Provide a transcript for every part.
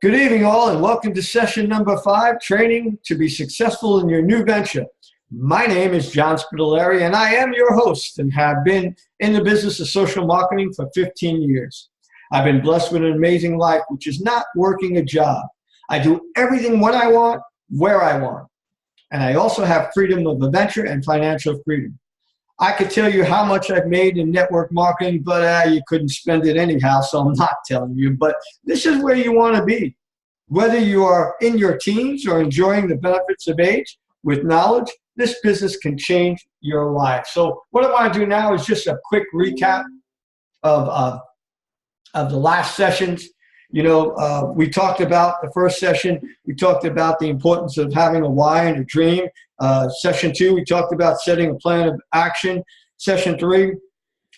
Good evening all, and welcome to session number 5, Training to be Successful in Your New Venture. My name is John Spitaliere, and I am your host and have been in the business of social marketing for 15 years. I've been blessed with an amazing life, which is not working a job. I do everything when I want, where I want. And I also have freedom of adventure and financial freedom. I could tell you how much I've made in network marketing, but you couldn't spend it anyhow, so I'm not telling you. But this is where you want to be. Whether you are in your teens or enjoying the benefits of age, with knowledge, this business can change your life. So what I want to do now is just a quick recap of the last sessions. You know, we talked about the first session. We talked about the importance of having a why and a dream. Session 2, we talked about setting a plan of action. Session 3,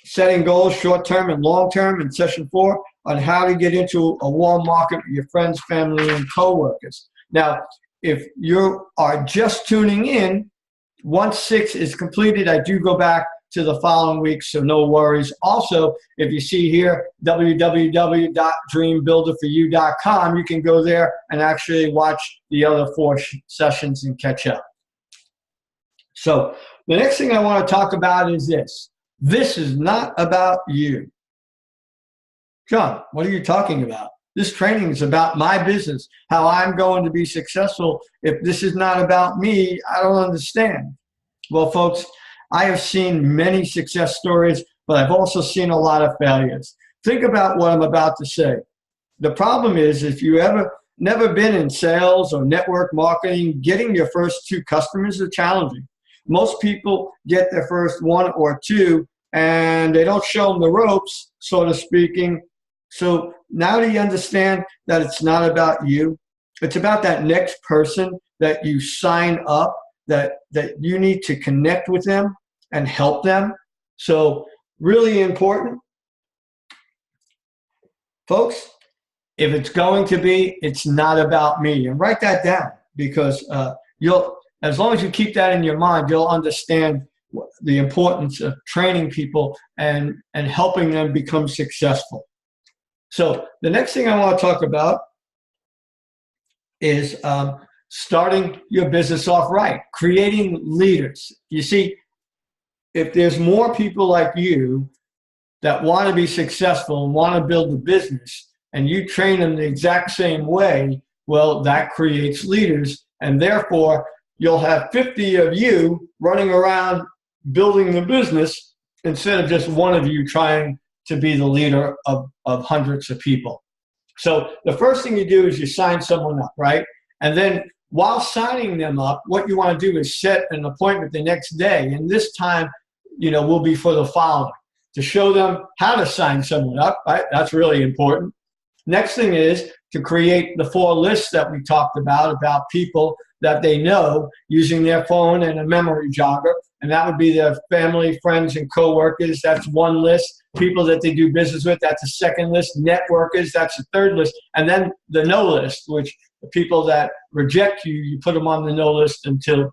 setting goals short-term and long-term. And Session 4, on how to get into a warm market with your friends, family, and coworkers. Now, if you are just tuning in, once 6 is completed, I do go back to the following week, so no worries. Also, if you see here, www.dreambuilderforyou.com, you can go there and actually watch the other 4 sessions and catch up. So the next thing I want to talk about is this. This is not about you. John, what are you talking about? This training is about my business, how I'm going to be successful. If this is not about me, I don't understand. Well, folks, I have seen many success stories, but I've also seen a lot of failures. Think about what I'm about to say. The problem is, if you never been in sales or network marketing, getting your first 2 customers is challenging. Most people get their first 1 or 2, and they don't show them the ropes, so to speaking. So now do you understand that it's not about you? It's about that next person that you sign up, that you need to connect with them and help them. So really important. Folks, if it's going to be, it's not about me. And write that down, because as long as you keep that in your mind, you'll understand the importance of training people and helping them become successful. So the next thing I want to talk about is starting your business off right, creating leaders. You see, if there's more people like you that want to be successful and want to build a business, and you train them the exact same way, well, that creates leaders, and therefore you'll have 50 of you running around building the business instead of just one of you trying to be the leader of hundreds of people. So the first thing you do is you sign someone up, right? And then while signing them up, what you want to do is set an appointment the next day. And this time, will be for the following: to show them how to sign someone up, right? That's really important. Next thing is to create the 4 lists that we talked about people that they know using their phone and a memory jogger. And that would be their family, friends, and coworkers. That's 1 list. People that they do business with, that's a 2nd list. Networkers, that's a 3rd list. And then the no list, which the people that reject you, you put them on the no list until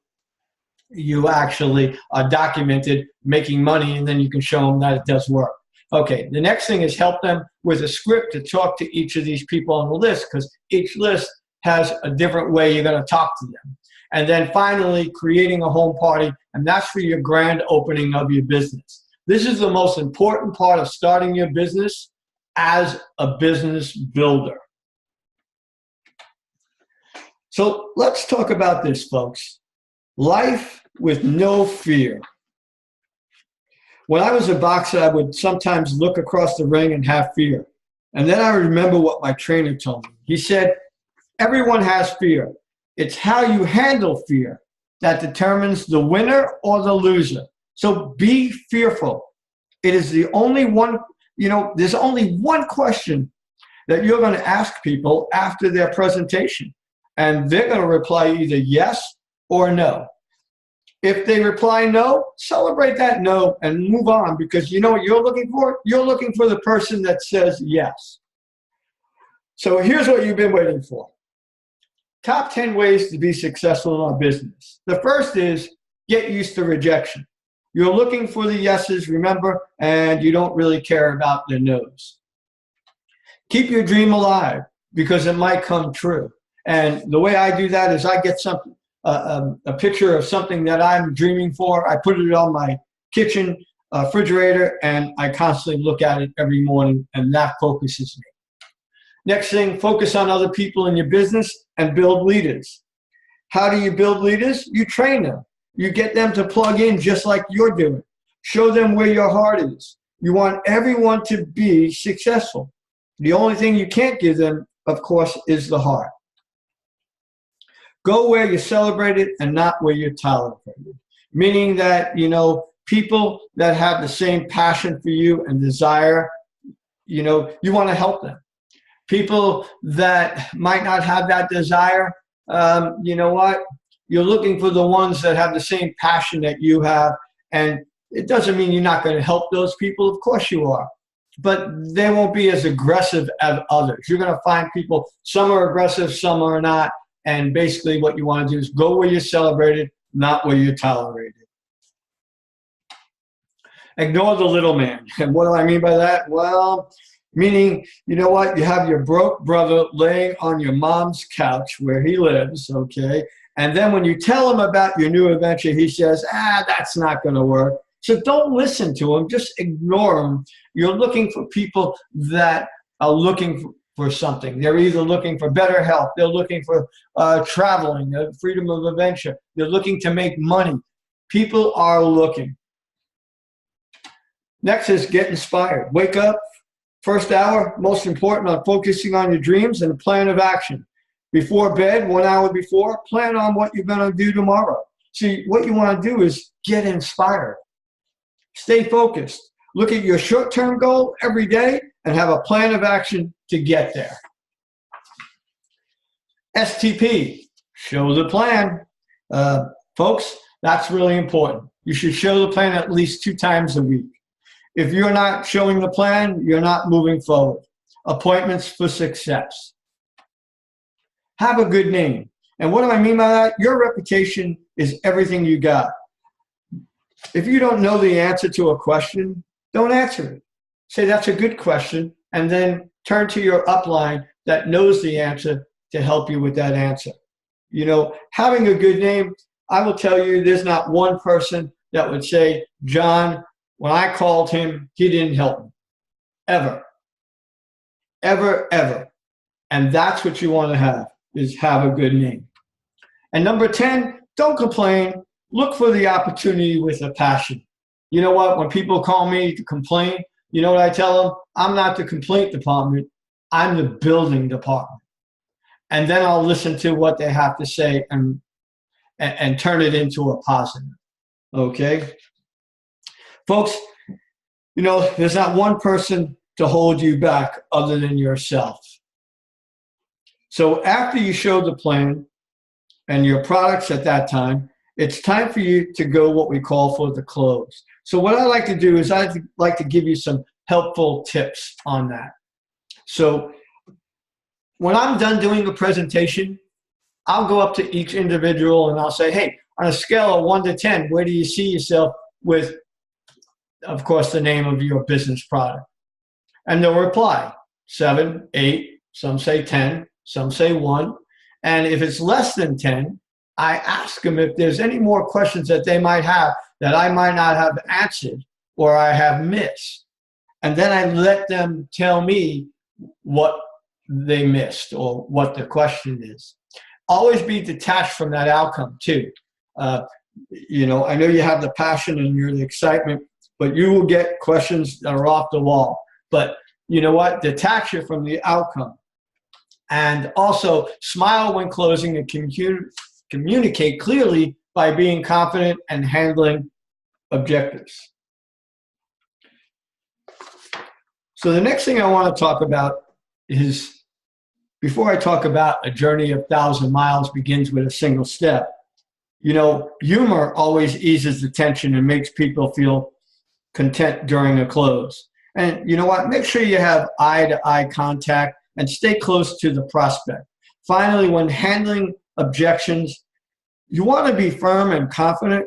you actually are documented making money, and then you can show them that it does work. Okay, the next thing is help them with a script to talk to each of these people on the list, because each list has a different way you're going to talk to them. And then finally, creating a home party, and that's for your grand opening of your business. This is the most important part of starting your business as a business builder. So let's talk about this, folks. Life with no fear. When I was a boxer, I would sometimes look across the ring and have fear. And then I remember what my trainer told me. He said, everyone has fear. It's how you handle fear that determines the winner or the loser. So be fearful. It is the only one, there's only one question that you're going to ask people after their presentation. And they're going to reply either yes or no. If they reply no, celebrate that no and move on, because you know what you're looking for? You're looking for the person that says yes. So here's what you've been waiting for. Top 10 ways to be successful in our business. The first is get used to rejection. You're looking for the yeses, remember, and you don't really care about the nos. Keep your dream alive. because it might come true. And the way I do that is I get something, a picture of something that I'm dreaming for. I put it on my kitchen refrigerator, and I constantly look at it every morning, and that focuses me. Next thing, focus on other people in your business and build leaders. How do you build leaders? You train them. You get them to plug in just like you're doing. Show them where your heart is. You want everyone to be successful. The only thing you can't give them, of course, is the heart. Go where you're celebrated and not where you're tolerated. Meaning that, you know, people that have the same passion for you and desire, you know, you want to help them. People that might not have that desire, you know what? You're looking for the ones that have the same passion that you have. And it doesn't mean you're not going to help those people. Of course you are. But they won't be as aggressive as others. You're going to find people, some are aggressive, some are not. And basically what you want to do is go where you're celebrated, not where you're tolerated. Ignore the little man. And what do I mean by that? Well, meaning, you know what? You have your broke brother laying on your mom's couch where he lives, okay? And then when you tell him about your new adventure, he says, that's not going to work. So don't listen to him. Just ignore him. You're looking for people that are looking for something. They're either looking for better health. They're looking for traveling, freedom of adventure. They're looking to make money. People are looking. Next is get inspired. Wake up. First hour, most important, on focusing on your dreams and a plan of action. Before bed, 1 hour before, plan on what you're going to do tomorrow. See, what you want to do is get inspired. Stay focused. Look at your short-term goal every day and have a plan of action to get there. STP, show the plan. Folks, that's really important. You should show the plan at least 2 times a week. If you're not showing the plan, you're not moving forward. Appointments for success. Have a good name. And what do I mean by that? Your reputation is everything you got. If you don't know the answer to a question, don't answer it. Say that's a good question, and then turn to your upline that knows the answer to help you with that answer. You know, having a good name, I will tell you, there's not one person that would say, John, when I called him, he didn't help me. Ever. Ever, ever. And that's what you want to have, is have a good name. And number 10, don't complain. Look for the opportunity with a passion. You know what? When people call me to complain, you know what I tell them? I'm not the complaint department. I'm the building department. And then I'll listen to what they have to say and turn it into a positive. Okay? Folks, you know, there's not one person to hold you back other than yourself. So after you show the plan and your products at that time, it's time for you to go what we call for the close. So what I like to do is I like to give you some helpful tips on that. So when I'm done doing a presentation, I'll go up to each individual and I'll say, hey, on a scale of 1 to 10, where do you see yourself with, of course, the name of your business product? And they'll reply 7, 8, some say 10, some say 1. And if it's less than 10, I ask them if there's any more questions that they might have that I might not have answered or I have missed. And then I let them tell me what they missed or what the question is. Always be detached from that outcome too. You know, I know you have the passion and you're the excitement, but you will get questions that are off the wall. But you know what? Detach it from the outcome. And also smile when closing and communicate clearly by being confident and handling objectives. So the next thing I want to talk about is, before I talk about a journey of 1,000 miles begins with a single step, you know, humor always eases the tension and makes people feel content during a close. And you know what? Make sure you have eye-to-eye contact and stay close to the prospect. Finally, when handling objections, you want to be firm and confident,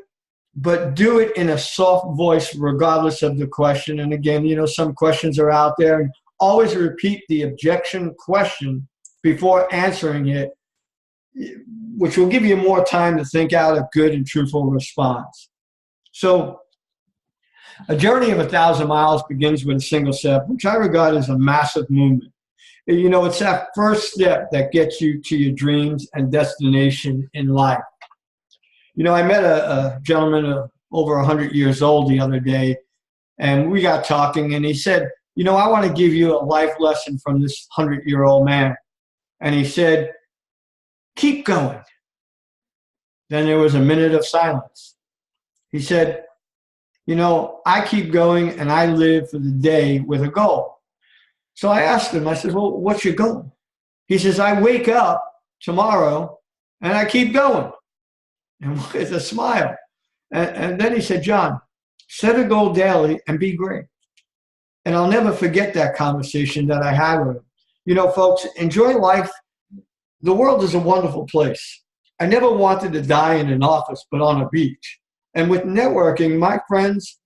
but do it in a soft voice regardless of the question. And again, you know, some questions are out there. And always repeat the objection question before answering it, which will give you more time to think out a good and truthful response. So a journey of 1,000 miles begins with a single step, which I regard as a massive movement. You know, it's that first step that gets you to your dreams and destination in life. You know, I met a gentleman over 100 years old the other day, and we got talking, and he said, you know, I want to give you a life lesson from this 100-year-old man. And he said, keep going. Then there was a minute of silence. He said, you know, I keep going and I live for the day with a goal. So I asked him, I said, well, what's your goal? He says, I wake up tomorrow and I keep going. And with a smile. And then he said, John, set a goal daily and be great. And I'll never forget that conversation that I had with him. You know, folks, enjoy life. The world is a wonderful place. I never wanted to die in an office, but on a beach. And with networking, my friends,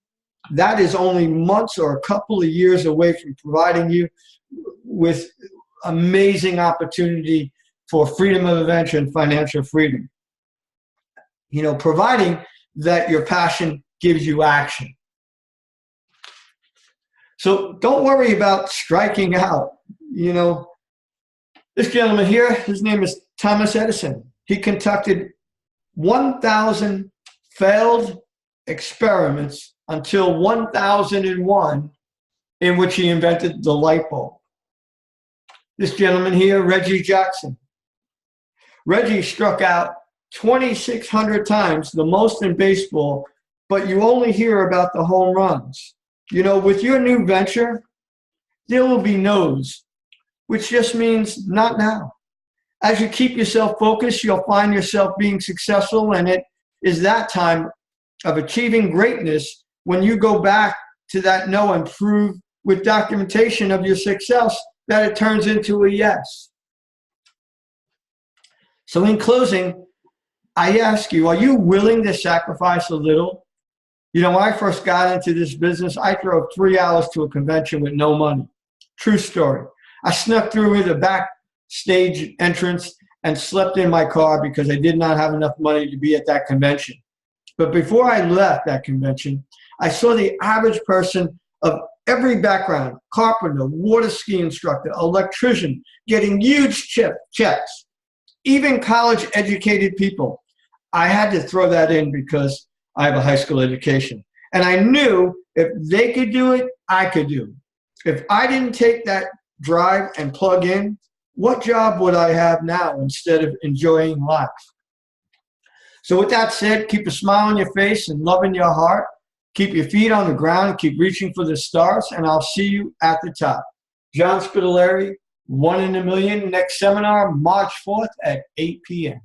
that is only months or a couple of years away from providing you with amazing opportunity for freedom of adventure and financial freedom. You know, providing that your passion gives you action. So don't worry about striking out. You know, this gentleman here, his name is Thomas Edison. He conducted 1,000 failed experiments until 1001 in which he invented the light bulb. This gentleman here, Reggie Jackson. Reggie struck out 2,600 times, the most in baseball, but you only hear about the home runs. You know, with your new venture, there will be no's, which just means not now. As you keep yourself focused, you'll find yourself being successful, and it is that time of achieving greatness when you go back to that no and prove with documentation of your success that it turns into a yes. So in closing, I ask you, are you willing to sacrifice a little? You know, when I first got into this business, I drove 3 hours to a convention with no money. True story. I snuck through the backstage entrance and slept in my car because I did not have enough money to be at that convention. But before I left that convention, I saw the average person of every background, carpenter, water ski instructor, electrician, getting huge checks, even college-educated people. I had to throw that in because I have a high school education. And I knew if they could do it, I could do it. If I didn't take that drive and plug in, what job would I have now instead of enjoying life? So with that said, keep a smile on your face and love in your heart. Keep your feet on the ground, keep reaching for the stars, and I'll see you at the top. John Spitaliere, 1 in a Million, next seminar, March 4th at 8 p.m.